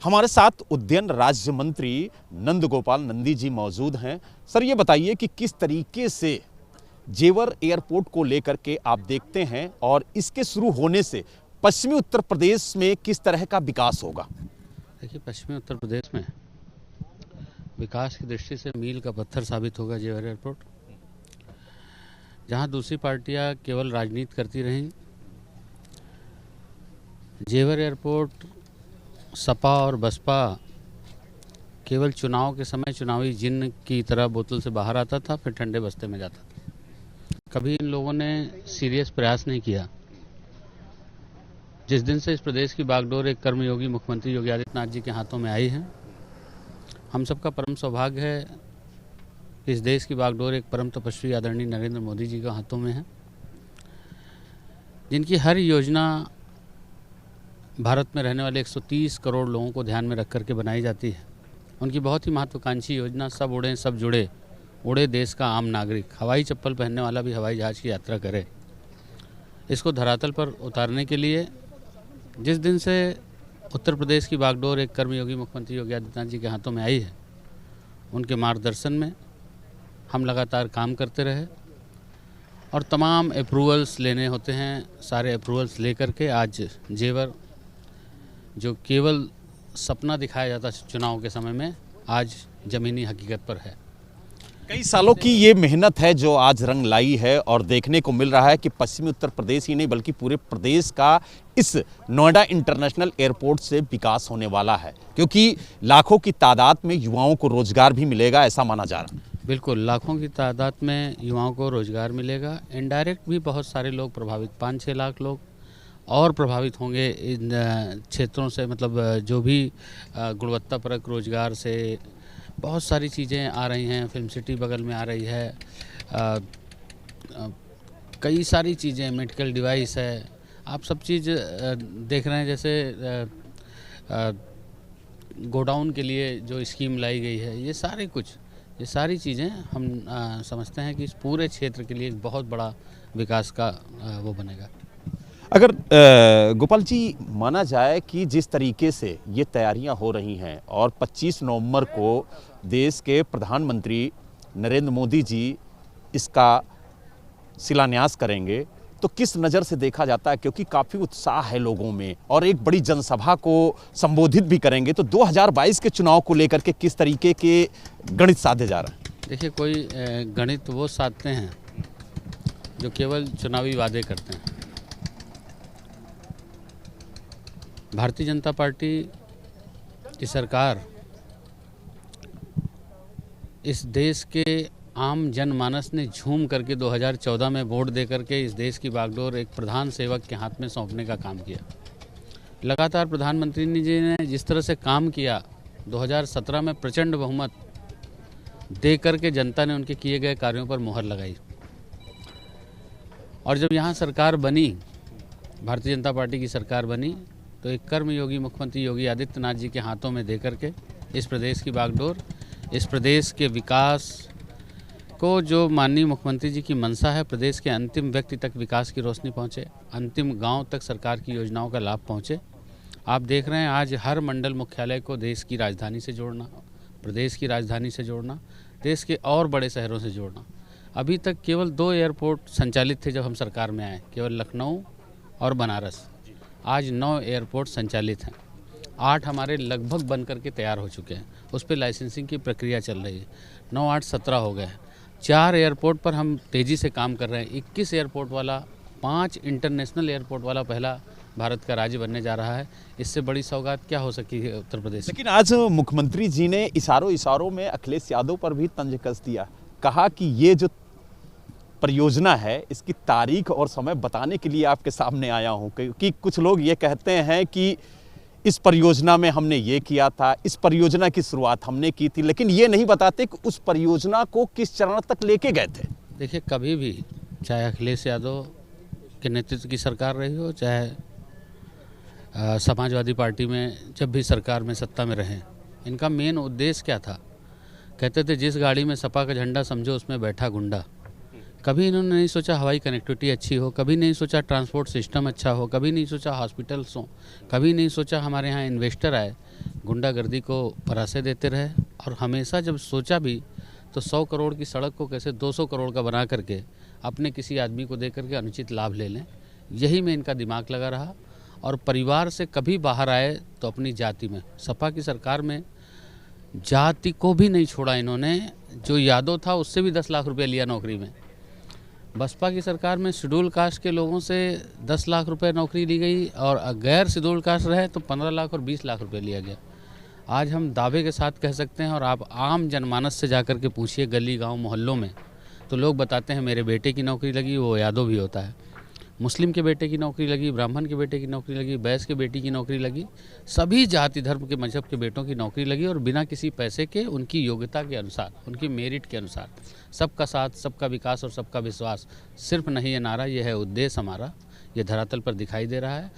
हमारे साथ उद्यन राज्य मंत्री नंद गोपाल नंदी जी मौजूद हैं। सर, ये बताइए कि किस तरीके से जेवर एयरपोर्ट को लेकर के आप देखते हैं और इसके शुरू होने से पश्चिमी उत्तर प्रदेश में किस तरह का विकास होगा? देखिए, पश्चिमी उत्तर प्रदेश में विकास की दृष्टि से मील का पत्थर साबित होगा जेवर एयरपोर्ट। जहां दूसरी पार्टियां केवल राजनीति करती रहीं, जेवर एयरपोर्ट सपा और बसपा केवल चुनाव के समय चुनावी जिन्न की तरह बोतल से बाहर आता था, फिर ठंडे बस्ते में जाता था। कभी इन लोगों ने सीरियस प्रयास नहीं किया। जिस दिन से इस प्रदेश की बागडोर एक कर्मयोगी मुख्यमंत्री योगी आदित्यनाथ जी के हाथों में आई है, हम सबका परम सौभाग्य है कि इस देश की बागडोर एक परम तपस्वी आदरणीय नरेंद्र मोदी जी के हाथों में है, जिनकी हर योजना भारत में रहने वाले 130 करोड़ लोगों को ध्यान में रख करके बनाई जाती है। उनकी बहुत ही महत्वाकांक्षी योजना सब उड़े सब जुड़े, उड़े देश का आम नागरिक, हवाई चप्पल पहनने वाला भी हवाई जहाज़ की यात्रा करे। इसको धरातल पर उतारने के लिए जिस दिन से उत्तर प्रदेश की बागडोर एक कर्मयोगी मुख्यमंत्री योगी आदित्यनाथ जी के हाथों में आई है, उनके मार्गदर्शन में हम लगातार काम करते रहे और तमाम अप्रूवल्स लेने होते हैं। सारे अप्रूवल्स लेकर के आज जेवर, जो केवल सपना दिखाया जाता चुनाव के समय में, आज ज़मीनी हकीकत पर है। कई सालों की ये मेहनत है जो आज रंग लाई है और देखने को मिल रहा है कि पश्चिमी उत्तर प्रदेश ही नहीं बल्कि पूरे प्रदेश का इस नोएडा इंटरनेशनल एयरपोर्ट से विकास होने वाला है, क्योंकि लाखों की तादाद में युवाओं को रोजगार भी मिलेगा, ऐसा माना जा रहा है। बिल्कुल, लाखों की तादाद में युवाओं को रोजगार मिलेगा। इनडायरेक्ट भी बहुत सारे लोग प्रभावित, 5-6 लाख लोग और प्रभावित होंगे इन क्षेत्रों से। मतलब जो भी गुणवत्तापरक रोजगार से बहुत सारी चीज़ें आ रही हैं। फिल्म सिटी बगल में आ रही है, कई सारी चीज़ें, मेडिकल डिवाइस है, आप सब चीज़ देख रहे हैं। जैसे गोडाउन के लिए जो स्कीम लाई गई है, ये सारी चीज़ें हम समझते हैं कि इस पूरे क्षेत्र के लिए एक बहुत बड़ा विकास का वो बनेगा। अगर गोपाल जी माना जाए कि जिस तरीके से ये तैयारियां हो रही हैं और 25 नवंबर को देश के प्रधानमंत्री नरेंद्र मोदी जी इसका शिलान्यास करेंगे, तो किस नज़र से देखा जाता है? क्योंकि काफ़ी उत्साह है लोगों में और एक बड़ी जनसभा को संबोधित भी करेंगे, तो 2022 के चुनाव को लेकर के किस तरीके के गणित साधे जा रहे हैं? देखिए, कोई गणित वो साधते हैं जो केवल चुनावी वादे करते हैं। भारतीय जनता पार्टी की सरकार इस देश के आम जनमानस ने झूम करके 2014 में वोट दे करके इस देश की बागडोर एक प्रधान सेवक के हाथ में सौंपने का काम किया। लगातार प्रधानमंत्री जी ने जिस तरह से काम किया, 2017 में प्रचंड बहुमत दे करके जनता ने उनके किए गए कार्यों पर मुहर लगाई। और जब यहाँ सरकार बनी, भारतीय जनता पार्टी की सरकार बनी, तो एक कर्मयोगी मुख्यमंत्री योगी आदित्यनाथ जी के हाथों में दे करके इस प्रदेश की बागडोर, इस प्रदेश के विकास को, जो माननीय मुख्यमंत्री जी की मंशा है, प्रदेश के अंतिम व्यक्ति तक विकास की रोशनी पहुंचे, अंतिम गांव तक सरकार की योजनाओं का लाभ पहुंचे। आप देख रहे हैं आज हर मंडल मुख्यालय को देश की राजधानी से जोड़ना, प्रदेश की राजधानी से जोड़ना, देश के और बड़े शहरों से जोड़ना। अभी तक केवल 2 एयरपोर्ट संचालित थे जब हम सरकार में आए, केवल लखनऊ और बनारस। आज 9 एयरपोर्ट संचालित हैं, 8 हमारे लगभग बन करके तैयार हो चुके हैं, उस पर लाइसेंसिंग की प्रक्रिया चल रही है। 9, 8, 17 हो गए हैं। 4 एयरपोर्ट पर हम तेज़ी से काम कर रहे हैं। 21 एयरपोर्ट वाला, 5 इंटरनेशनल एयरपोर्ट वाला पहला भारत का राज्य बनने जा रहा है। इससे बड़ी सौगात क्या हो सकती है उत्तर प्रदेश? लेकिन आज मुख्यमंत्री जी ने इशारों में अखिलेश यादव पर भी तंज कस दिया, कहा कि ये जो परियोजना है इसकी तारीख और समय बताने के लिए आपके सामने आया हूं, क्योंकि कुछ लोग ये कहते हैं कि इस परियोजना में हमने ये किया था, इस परियोजना की शुरुआत हमने की थी, लेकिन ये नहीं बताते कि उस परियोजना को किस चरण तक लेके गए थे। देखिए, कभी भी चाहे अखिलेश यादव के नेतृत्व की सरकार रही हो, चाहे समाजवादी पार्टी में जब भी सरकार में सत्ता में रहे, इनका मेन उद्देश्य क्या था? कहते थे जिस गाड़ी में सपा का झंडा समझो उसमें बैठा गुंडा। कभी इन्होंने नहीं सोचा हवाई कनेक्टिविटी अच्छी हो, कभी नहीं सोचा ट्रांसपोर्ट सिस्टम अच्छा हो, कभी नहीं सोचा हॉस्पिटल्स हों, कभी नहीं सोचा हमारे यहाँ इन्वेस्टर आए। गुंडागर्दी को परासे देते रहे और हमेशा जब सोचा भी तो 100 करोड़ की सड़क को कैसे 200 करोड़ का बना करके अपने किसी आदमी को दे करके अनुचित लाभ ले लें, यही में इनका दिमाग लगा रहा। और परिवार से कभी बाहर आए तो अपनी जाति में, सपा की सरकार में जाति को भी नहीं छोड़ा इन्होंने। जो यादव था उससे भी 10 लाख रुपए लिया नौकरी में। बसपा की सरकार में शेड्यूल कास्ट के लोगों से 10 लाख रुपए नौकरी ली गई और गैर शेड्यूल कास्ट रहे तो 15 लाख और 20 लाख रुपए लिया गया। आज हम दावे के साथ कह सकते हैं, और आप आम जनमानस से जाकर के पूछिए गली गांव मोहल्लों में, तो लोग बताते हैं मेरे बेटे की नौकरी लगी, वो यादव भी होता है, मुस्लिम के बेटे की नौकरी लगी, ब्राह्मण के बेटे की नौकरी लगी, बैस के बेटी की नौकरी लगी, सभी जाति धर्म के मजहब के बेटों की नौकरी लगी और बिना किसी पैसे के, उनकी योग्यता के अनुसार, उनकी मेरिट के अनुसार। सबका साथ, सबका विकास और सबका विश्वास सिर्फ नहीं ये नारा, ये है उद्देश्य हमारा, ये धरातल पर दिखाई दे रहा है।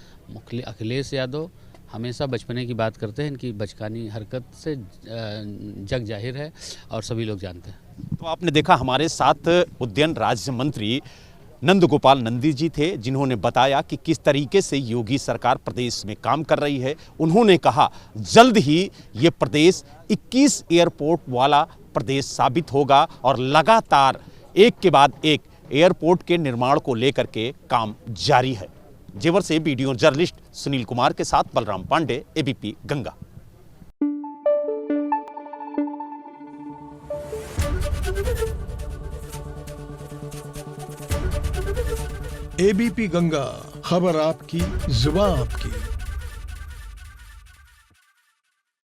अखिलेश यादव हमेशा बचपने की बात करते हैं, इनकी बचकानी हरकत से जग जाहिर है और सभी लोग जानते हैं। तो आपने देखा हमारे साथ उद्यान राज्य मंत्री नंद गोपाल नंदी जी थे, जिन्होंने बताया कि किस तरीके से योगी सरकार प्रदेश में काम कर रही है। उन्होंने कहा जल्द ही ये प्रदेश 21 एयरपोर्ट वाला प्रदेश साबित होगा और लगातार एक के बाद एक एयरपोर्ट के निर्माण को लेकर के काम जारी है। जेवर से वीडियो जर्नलिस्ट सुनील कुमार के साथ बलराम पांडे, एबीपी गंगा। एबीपी गंगा, खबर आपकी, जुबान आपकी।